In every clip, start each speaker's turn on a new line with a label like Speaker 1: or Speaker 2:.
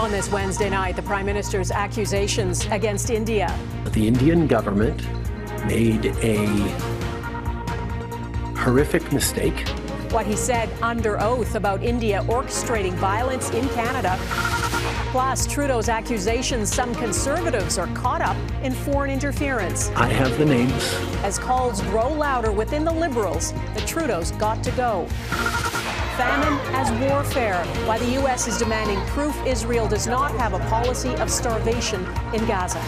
Speaker 1: On this Wednesday night, the Prime Minister's accusations against India.
Speaker 2: The Indian government made a horrific mistake.
Speaker 1: What he said under oath about India orchestrating violence in Canada. Plus, Trudeau's accusations some Conservatives are caught up in foreign interference.
Speaker 2: I have the names.
Speaker 1: As calls grow louder within the Liberals, the Trudeau's got to go. Famine as warfare, why the U.S. is demanding proof Israel does not have a policy of starvation in Gaza.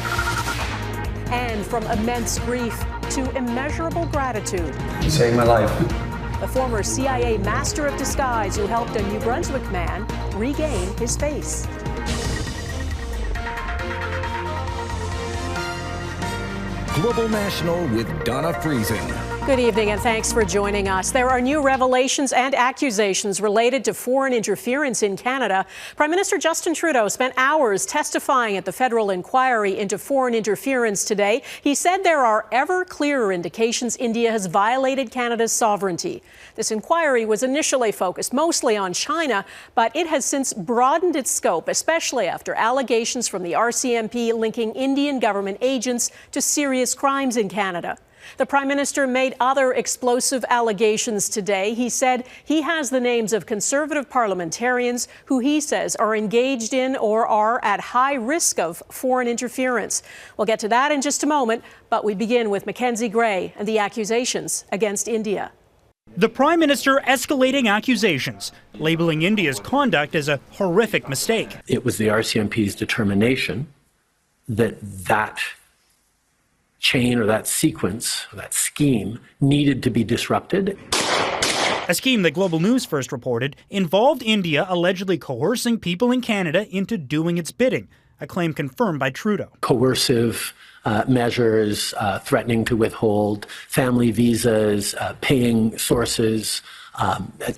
Speaker 1: And from immense grief to immeasurable gratitude.
Speaker 3: You saved my life.
Speaker 1: The former CIA master of disguise who helped a New Brunswick man regain his face.
Speaker 4: Global National with Donna Friesen.
Speaker 1: Good evening and thanks for joining us. There are new revelations and accusations related to foreign interference in Canada. Prime Minister Justin Trudeau spent hours testifying at the federal inquiry into foreign interference today. He said there are ever clearer indications India has violated Canada's sovereignty. This inquiry was initially focused mostly on China, but it has since broadened its scope, especially after allegations from the RCMP linking Indian government agents to serious crimes in Canada. The Prime Minister made other explosive allegations today. He said he has the names of Conservative parliamentarians who he says are engaged in or are at high risk of foreign interference. We'll get to that in just a moment, but we begin with Mackenzie Gray and the accusations against India.
Speaker 5: The Prime Minister escalating accusations, labeling India's conduct as a horrific mistake. It was the RCMP's determination that that chain or that sequence, or that scheme, needed to be disrupted. A scheme that Global News first reported involved India allegedly coercing people in Canada into doing its bidding, a claim confirmed by Trudeau. Coercive measures, threatening to withhold family visas, paying sources,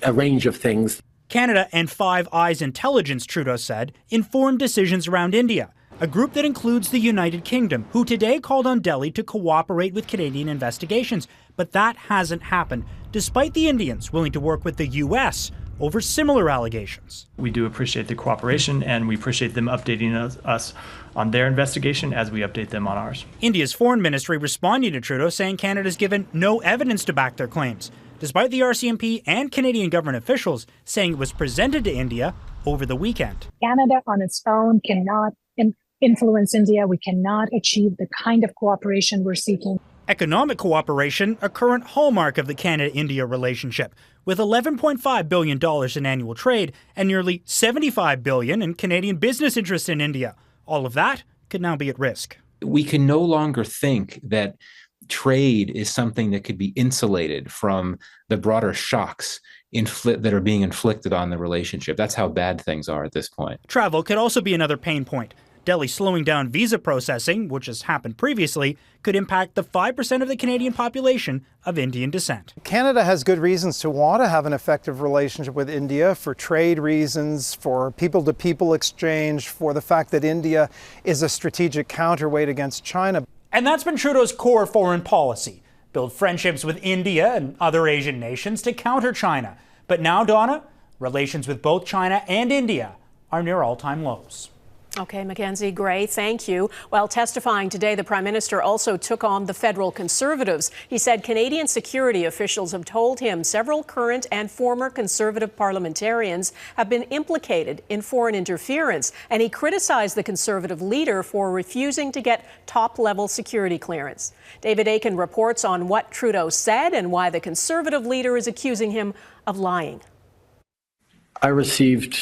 Speaker 5: a range of things. Canada and Five Eyes intelligence, Trudeau said, informed decisions around India, a group that includes the United Kingdom, who today called on Delhi to cooperate with Canadian investigations. But that hasn't happened, despite the Indians willing to work with the U.S. over similar allegations.
Speaker 6: We do appreciate the cooperation, and we appreciate them updating us on their investigation as we update them on ours.
Speaker 5: India's foreign ministry responding to Trudeau, saying Canada's given no evidence to back their claims, despite the RCMP and Canadian government officials saying it was presented to India over the weekend.
Speaker 7: Canada on its own cannot influence India. We cannot achieve the kind of cooperation we're seeking.
Speaker 5: Economic cooperation, a current hallmark of the Canada-India relationship, with $11.5 billion in annual trade and nearly $75 billion in Canadian business interests in India. All of that could now be at risk.
Speaker 8: We can no longer think that trade is something that could be insulated from the broader shocks that are being inflicted on the relationship. That's how bad things are at this point.
Speaker 5: Travel could also be another pain point. Delhi slowing down visa processing, which has happened previously, could impact the 5% of the Canadian population of Indian descent.
Speaker 9: Canada has good reasons to want to have an effective relationship with India for trade reasons, for people-to-people exchange, for the fact that India is a strategic counterweight against China.
Speaker 5: And that's been Trudeau's core foreign policy: build friendships with India and other Asian nations to counter China. But now, Donna, relations with both China and India are near all-time lows.
Speaker 1: Okay, Mackenzie Gray, thank you. While testifying today, the Prime Minister also took on the federal Conservatives. He said Canadian security officials have told him several current and former Conservative parliamentarians have been implicated in foreign interference, and he criticized the Conservative leader for refusing to get top-level security clearance. David Aiken reports on what Trudeau said and why the Conservative leader is accusing him of lying.
Speaker 2: I received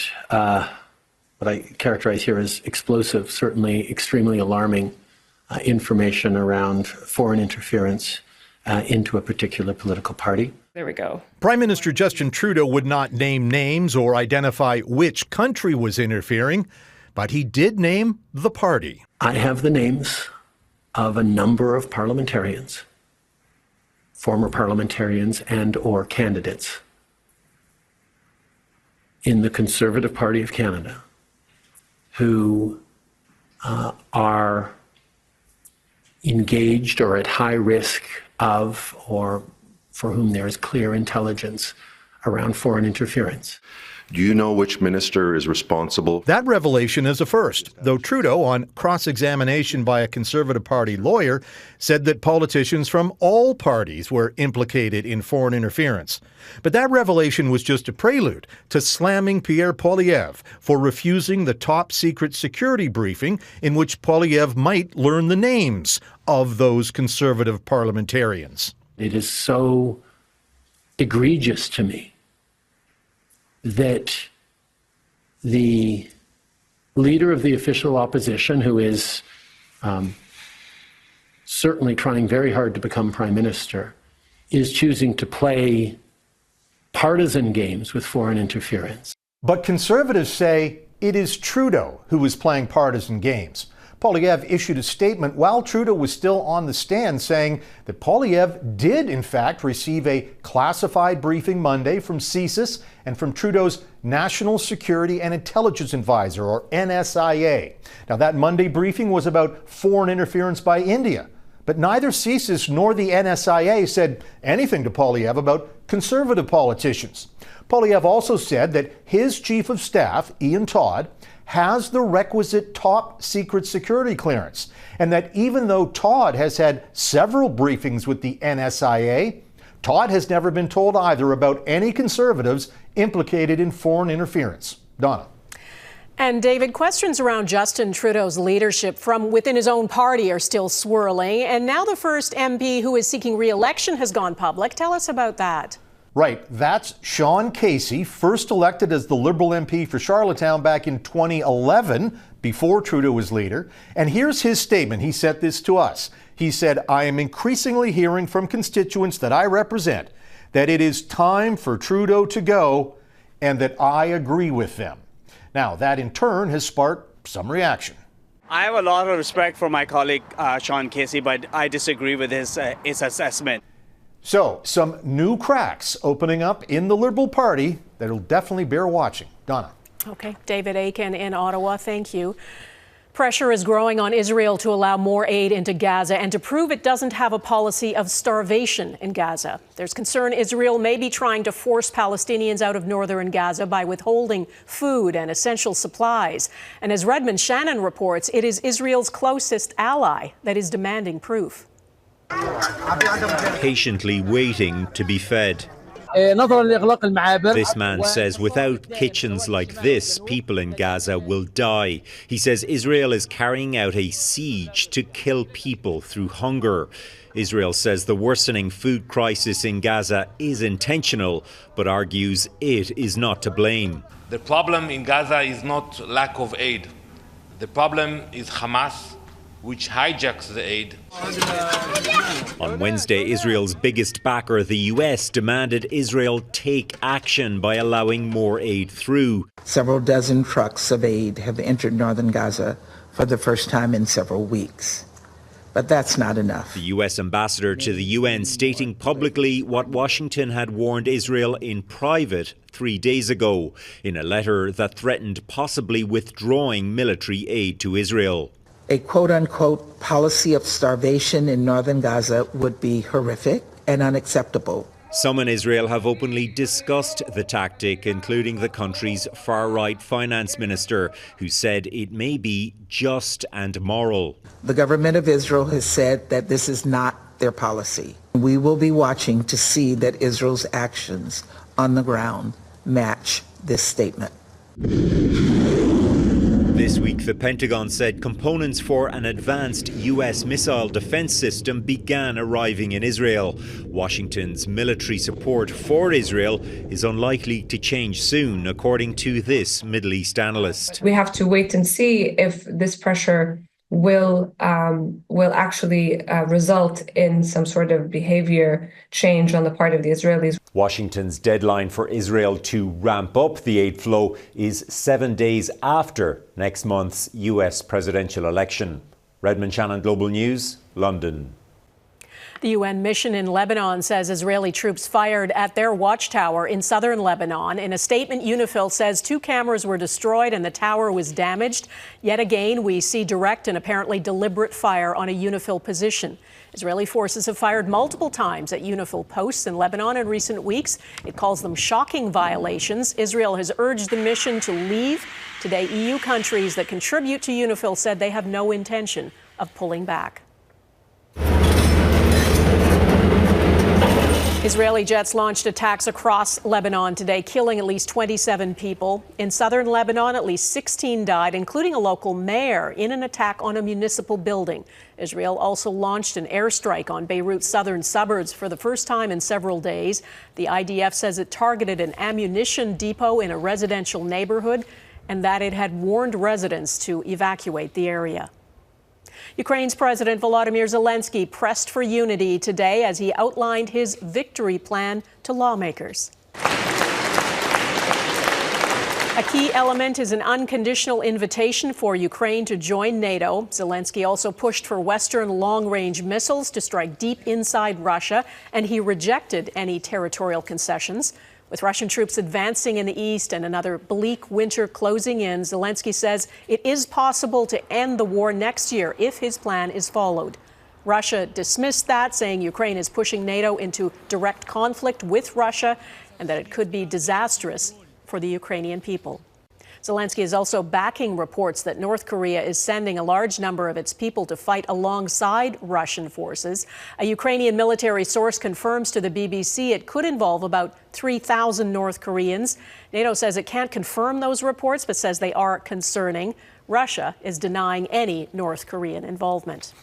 Speaker 2: what I characterize here as explosive, certainly extremely alarming information around foreign interference into a particular political party.
Speaker 1: There we go.
Speaker 10: Prime Minister Justin Trudeau would not name names or identify which country was interfering, but he did name the party.
Speaker 2: I have the names of a number of parliamentarians, former parliamentarians and/or candidates in the Conservative Party of Canada who are engaged or at high risk of, or for whom there is clear intelligence around foreign interference.
Speaker 3: Do you know which minister is responsible?
Speaker 10: That revelation is a first, though Trudeau, on cross-examination by a Conservative Party lawyer, said that politicians from all parties were implicated in foreign interference. But that revelation was just a prelude to slamming Pierre Poilievre for refusing the top-secret security briefing in which Poilievre might learn the names of those Conservative parliamentarians.
Speaker 2: It is so egregious to me that the leader of the official opposition, who is certainly trying very hard to become prime minister, is choosing to play partisan games with foreign interference.
Speaker 10: But Conservatives say it is Trudeau who is playing partisan games. Poilievre issued a statement while Trudeau was still on the stand saying that Poilievre did, in fact, receive a classified briefing Monday from CSIS and from Trudeau's National Security and Intelligence Advisor, or NSIA. Now, that Monday briefing was about foreign interference by India, but neither CSIS nor the NSIA said anything to Poilievre about Conservative politicians. Poilievre also said that his chief of staff, Ian Todd, has the requisite top-secret security clearance, and that even though Todd has had several briefings with the NSIA, Todd has never been told either about any Conservatives implicated in foreign interference. Donna.
Speaker 1: And David, questions around Justin Trudeau's leadership from within his own party are still swirling, and now the first MP who is seeking re-election has gone public. Tell us about that.
Speaker 10: Right, that's Sean Casey, first elected as the Liberal MP for Charlottetown back in 2011, before Trudeau was leader. And here's his statement. He sent this to us. He said, "I am increasingly hearing from constituents that I represent that it is time for Trudeau to go and that I agree with them." Now, that in turn has sparked some reaction.
Speaker 11: I have a lot of respect for my colleague Sean Casey, but I disagree with his assessment.
Speaker 10: So, some new cracks opening up in the Liberal Party that'll definitely bear watching. Donna.
Speaker 1: Okay, David Aiken in Ottawa, thank you. Pressure is growing on Israel to allow more aid into Gaza and to prove it doesn't have a policy of starvation in Gaza. There's concern Israel may be trying to force Palestinians out of northern Gaza by withholding food and essential supplies. And as Redmond Shannon reports, it is Israel's closest ally that is demanding proof.
Speaker 12: Patiently waiting to be fed. This man says without kitchens like this, people in Gaza will die. He says Israel is carrying out a siege to kill people through hunger. Israel says the worsening food crisis in Gaza is intentional, but argues it is not to blame.
Speaker 13: The problem in Gaza is not lack of aid. The problem is Hamas, which hijacks the aid.
Speaker 12: On Wednesday, Israel's biggest backer, the US, demanded Israel take action by allowing more aid through.
Speaker 14: Several dozen trucks of aid have entered northern Gaza for the first time in several weeks. But that's not enough.
Speaker 12: The US ambassador to the UN stating publicly what Washington had warned Israel in private 3 days ago, in a letter that threatened possibly withdrawing military aid to Israel.
Speaker 14: A quote-unquote policy of starvation in northern Gaza would be horrific and unacceptable.
Speaker 12: Some in Israel have openly discussed the tactic, including the country's far-right finance minister, who said it may be just and moral.
Speaker 14: The government of Israel has said that this is not their policy. We will be watching to see that Israel's actions on the ground match this statement.
Speaker 12: This week, the Pentagon said components for an advanced US missile defense system began arriving in Israel. Washington's military support for Israel is unlikely to change soon, according to this Middle East analyst.
Speaker 15: We have to wait and see if this pressure will actually result in some sort of behavior change on the part of the Israelis.
Speaker 12: Washington's deadline for Israel to ramp up the aid flow is 7 days after next month's US presidential election. Redmond Shannon, Global News, London.
Speaker 1: The UN mission in Lebanon says Israeli troops fired at their watchtower in southern Lebanon. In a statement, UNIFIL says 2 cameras were destroyed and the tower was damaged. Yet again, we see direct and apparently deliberate fire on a UNIFIL position. Israeli forces have fired multiple times at UNIFIL posts in Lebanon in recent weeks. It calls them shocking violations. Israel has urged the mission to leave. Today, EU countries that contribute to UNIFIL said they have no intention of pulling back. Israeli jets launched attacks across Lebanon today, killing at least 27 people. In southern Lebanon, at least 16 died, including a local mayor, in an attack on a municipal building. Israel also launched an airstrike on Beirut's southern suburbs for the first time in several days. The IDF says it targeted an ammunition depot in a residential neighborhood and that it had warned residents to evacuate the area. Ukraine's President Volodymyr Zelensky pressed for unity today as he outlined his victory plan to lawmakers. A key element is an unconditional invitation for Ukraine to join NATO. Zelensky also pushed for Western long-range missiles to strike deep inside Russia, and he rejected any territorial concessions. With Russian troops advancing in the east and another bleak winter closing in, Zelensky says it is possible to end the war next year if his plan is followed. Russia dismissed that, saying Ukraine is pushing NATO into direct conflict with Russia and that it could be disastrous for the Ukrainian people. Zelensky is also backing reports that North Korea is sending a large number of its people to fight alongside Russian forces. A Ukrainian military source confirms to the BBC it could involve about 3,000 North Koreans. NATO says it can't confirm those reports, but says they are concerning. Russia is denying any North Korean involvement.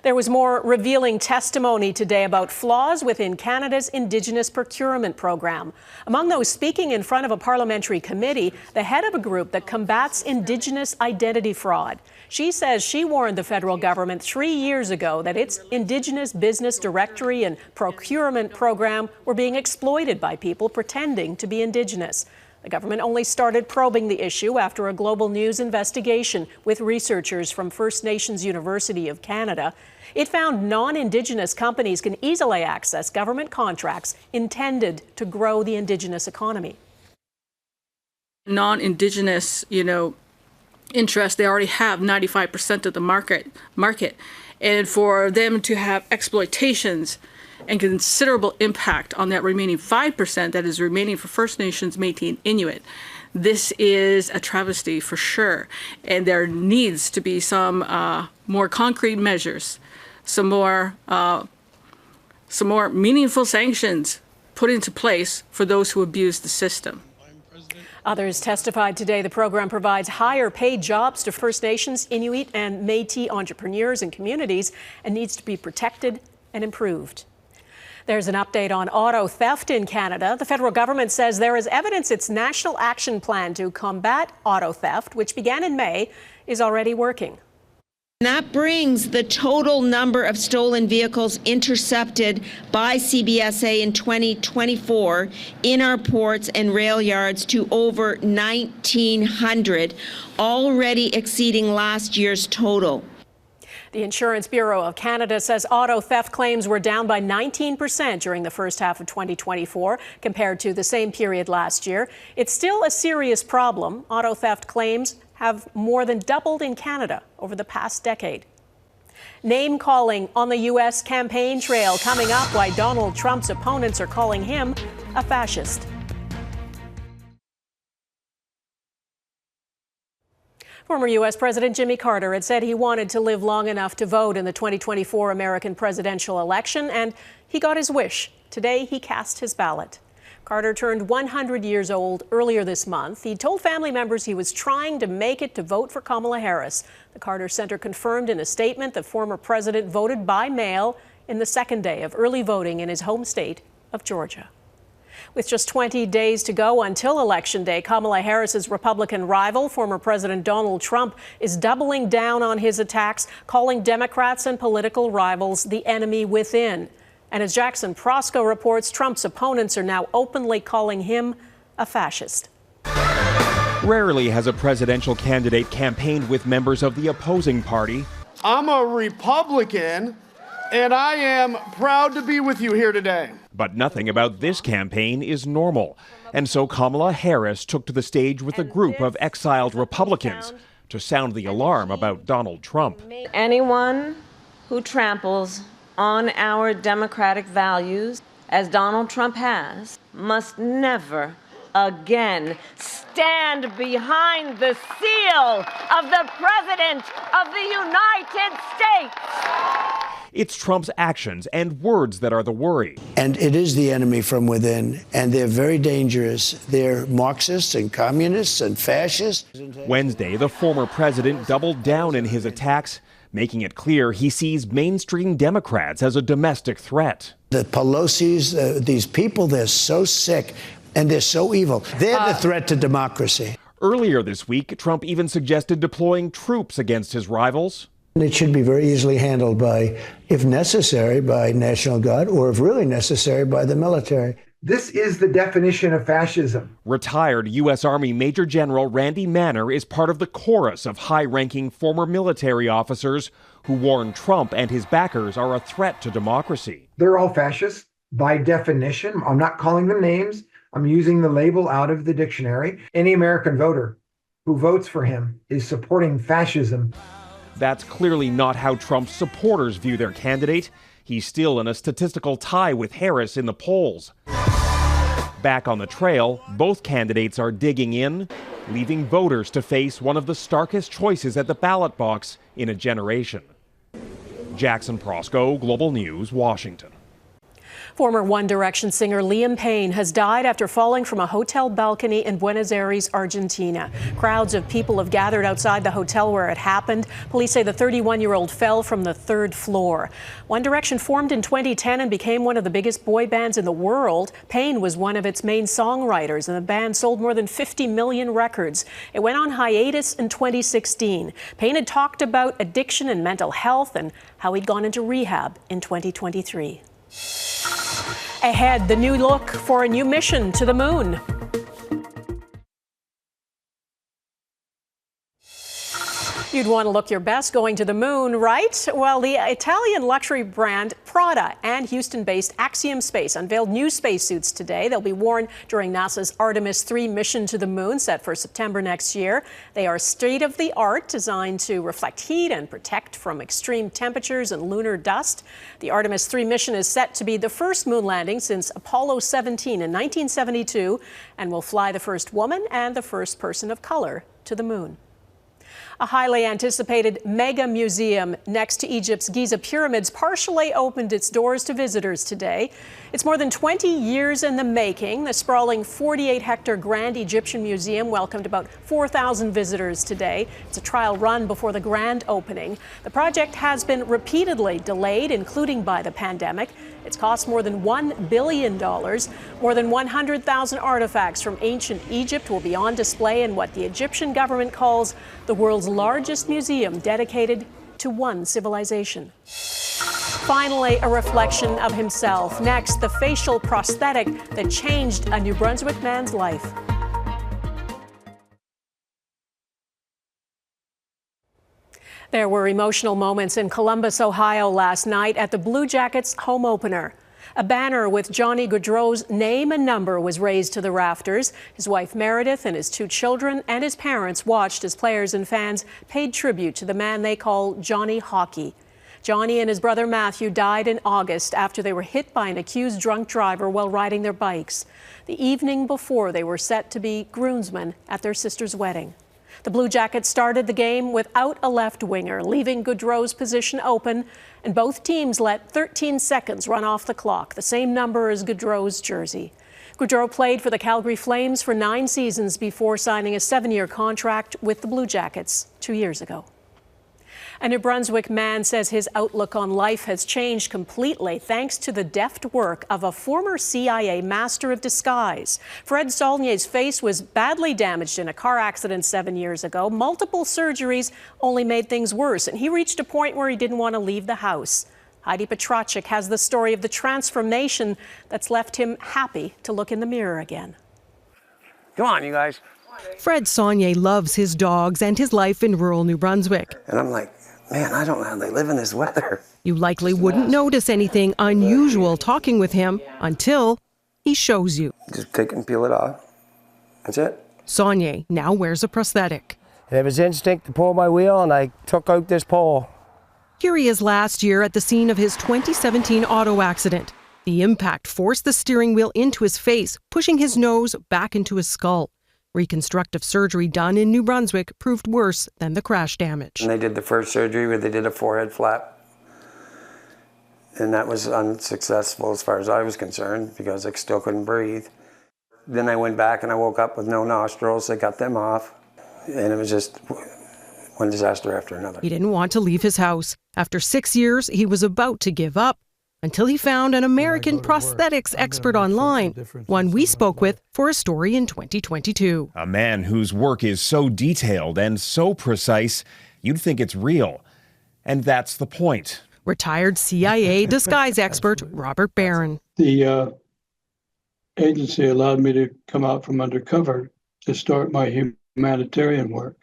Speaker 1: There was more revealing testimony today about flaws within Canada's Indigenous procurement program. Among those speaking in front of a parliamentary committee, the head of a group that combats Indigenous identity fraud. She says she warned the federal government 3 years ago that its Indigenous business directory and procurement program were being exploited by people pretending to be Indigenous. The government only started probing the issue after a Global News investigation with researchers from First Nations University of Canada. It found non-Indigenous companies can easily access government contracts intended to grow the Indigenous economy.
Speaker 16: Non-Indigenous, interest, they already have 95% of the market. And for them to have exploitations and considerable impact on that remaining 5% that is remaining for First Nations, Métis, and Inuit. This is a travesty for sure. And there needs to be some more concrete measures, some more meaningful sanctions put into place for those who abuse the system.
Speaker 1: Others testified today the program provides higher paid jobs to First Nations, Inuit, and Métis entrepreneurs and communities and needs to be protected and improved. There's an update on auto theft in Canada. The federal government says there is evidence its National Action Plan to combat auto theft, which began in May, is already working.
Speaker 17: That brings the total number of stolen vehicles intercepted by CBSA in 2024 in our ports and rail yards to over 1,900, already exceeding last year's total.
Speaker 1: The Insurance Bureau of Canada says auto theft claims were down by 19% during the first half of 2024 compared to the same period last year. It's still a serious problem. Auto theft claims have more than doubled in Canada over the past decade. Name calling on the U.S. campaign trail coming up, why Donald Trump's opponents are calling him a fascist. Former U.S. President Jimmy Carter had said he wanted to live long enough to vote in the 2024 American presidential election, and he got his wish. Today, he cast his ballot. Carter turned 100 years old earlier this month. He told family members he was trying to make it to vote for Kamala Harris. The Carter Center confirmed in a statement the former president voted by mail in the second day of early voting in his home state of Georgia. With just 20 days to go until Election Day, Kamala Harris's Republican rival, former President Donald Trump, is doubling down on his attacks, calling Democrats and political rivals the enemy within. And as Jackson Prosco reports, Trump's opponents are now openly calling him a fascist.
Speaker 18: Rarely has a presidential candidate campaigned with members of the opposing party.
Speaker 19: I'm a Republican, and I am proud to be with you here today.
Speaker 18: But nothing about this campaign is normal. And so Kamala Harris took to the stage with a group of exiled Republicans to sound the alarm about Donald Trump.
Speaker 20: Anyone who tramples on our democratic values, as Donald Trump has, must never again stand behind the seal of the President of the United States.
Speaker 18: It's Trump's actions and words that are the worry.
Speaker 21: And it is the enemy from within, and they're very dangerous. They're Marxists and communists and fascists.
Speaker 18: Wednesday, the former president doubled down in his attacks, making it clear he sees mainstream Democrats as a domestic threat.
Speaker 21: The Pelosi's, these people, they're so sick and they're so evil. They're the threat to democracy.
Speaker 18: Earlier this week, Trump even suggested deploying troops against his rivals.
Speaker 21: It should be very easily handled by, if necessary, by National Guard, or if really necessary, by the military.
Speaker 22: This is the definition of fascism.
Speaker 18: Retired U.S. Army Major General Randy Manner is part of the chorus of high-ranking former military officers who warn Trump and his backers are a threat to democracy.
Speaker 22: They're all fascists by definition. I'm not calling them names. I'm using the label out of the dictionary. Any American voter who votes for him is supporting fascism.
Speaker 18: That's clearly not how Trump's supporters view their candidate. He's still in a statistical tie with Harris in the polls. Back on the trail, both candidates are digging in, leaving voters to face one of the starkest choices at the ballot box in a generation. Jackson Prosco, Global News, Washington.
Speaker 1: Former One Direction singer Liam Payne has died after falling from a hotel balcony in Buenos Aires, Argentina. Crowds of people have gathered outside the hotel where it happened. Police say the 31-year-old fell from the third floor. One Direction formed in 2010 and became one of the biggest boy bands in the world. Payne was one of its main songwriters, and the band sold more than 50 million records. It went on hiatus in 2016. Payne had talked about addiction and mental health and how he'd gone into rehab in 2023. Ahead, the new look for a new mission to the moon. You'd want to look your best going to the moon, right? Well, the Italian luxury brand Prada and Houston-based Axiom Space unveiled new spacesuits today. They'll be worn during NASA's Artemis 3 mission to the moon, set for September next year. They are state-of-the-art, designed to reflect heat and protect from extreme temperatures and lunar dust. The Artemis 3 mission is set to be the first moon landing since Apollo 17 in 1972 and will fly the first woman and the first person of color to the moon. A highly anticipated mega museum next to Egypt's Giza pyramids partially opened its doors to visitors today. It's more than 20 years in the making. The sprawling 48-hectare Grand Egyptian Museum welcomed about 4,000 visitors today. It's a trial run before the grand opening. The project has been repeatedly delayed, including by the pandemic. It's cost more than $1 billion. More than 100,000 artifacts from ancient Egypt will be on display in what the Egyptian government calls the world's largest museum dedicated to one civilization. Finally, a reflection of himself. Next, the facial prosthetic that changed a New Brunswick man's life. There were emotional moments in Columbus, Ohio last night at the Blue Jackets home opener. A banner with Johnny GDR's name and number was raised to the rafters. His wife Meredith and his 2 children and his parents watched as players and fans paid tribute to the man they call Johnny Hockey. Johnny and his brother Matthew died in August after they were hit by an accused drunk driver while riding their bikes. The evening before, they were set to be groomsmen at their sister's wedding. The Blue Jackets started the game without a left winger, leaving GDR's position open, and both teams let 13 seconds run off the clock, the same number as GDR's jersey. GDR played for the Calgary Flames for 9 seasons before signing a 7-year contract with the Blue Jackets 2 years ago. A New Brunswick man says his outlook on life has changed completely thanks to the deft work of a former CIA master of disguise. Fred Saulnier's face was badly damaged in a car accident 7 years ago. Multiple surgeries only made things worse, and he reached a point where he didn't want to leave the house. Heidi Petracek has the story of the transformation that's left him happy to look in the mirror again.
Speaker 23: Come on, you guys.
Speaker 24: Fred Saulnier loves his dogs and his life in rural New Brunswick.
Speaker 23: And I'm like, man, I don't know how they live in this weather.
Speaker 4: You likely wouldn't notice anything unusual talking with him until he shows you.
Speaker 23: Just take and peel it off. That's it.
Speaker 4: Sonia now wears a prosthetic.
Speaker 23: It was instinct to pull my wheel, and I took out this pole.
Speaker 4: Here he is last year at the scene of his 2017 auto accident. The impact forced the steering wheel into his face, pushing his nose back into his skull. Reconstructive surgery done in New Brunswick proved worse than the crash damage.
Speaker 23: And they did the first surgery where they did a forehead flap. And that was unsuccessful as far as I was concerned because I still couldn't breathe. Then I went back and I woke up with no nostrils. They got them off. And it was just one disaster after another.
Speaker 4: He didn't want to leave his house. After 6 years, he was about to give up until he found an American prosthetics expert online, one we spoke with for a story in 2022.
Speaker 18: A man whose work is so detailed and so precise, you'd think it's real. And that's the point.
Speaker 4: Retired CIA disguise expert Robert Barron.
Speaker 6: The agency allowed me to come out from undercover to start my humanitarian work.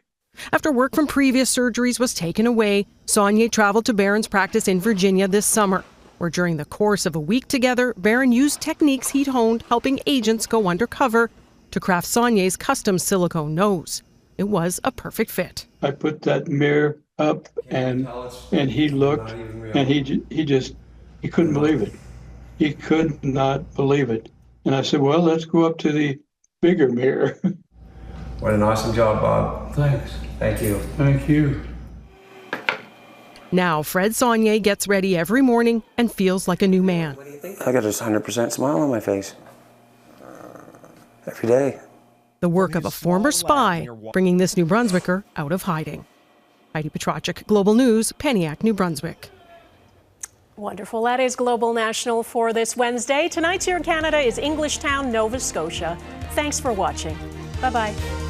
Speaker 4: After work from previous surgeries was taken away, Sonia traveled to Barron's practice in Virginia this summer, where during the course of a week together, Barron used techniques he'd honed helping agents go undercover to craft Sonia's custom silicone nose. It was a perfect fit.
Speaker 6: I put that mirror up and he looked and he couldn't believe it. He could not believe it. And I said, well, let's go up to the bigger mirror.
Speaker 23: What an awesome job, Bob.
Speaker 6: Thanks.
Speaker 23: Thank you.
Speaker 6: Thank you.
Speaker 4: Now, Fred Saunier gets ready every morning and feels like a new man.
Speaker 23: I got a 100% smile on my face. Every day.
Speaker 4: The work of a former spy, bringing this New Brunswicker out of hiding. Heidi Petracek, Global News, Peniac, New Brunswick.
Speaker 1: Wonderful. That is Global National for this Wednesday. Tonight's Here in Canada is Englishtown, Nova Scotia. Thanks for watching. Bye-bye.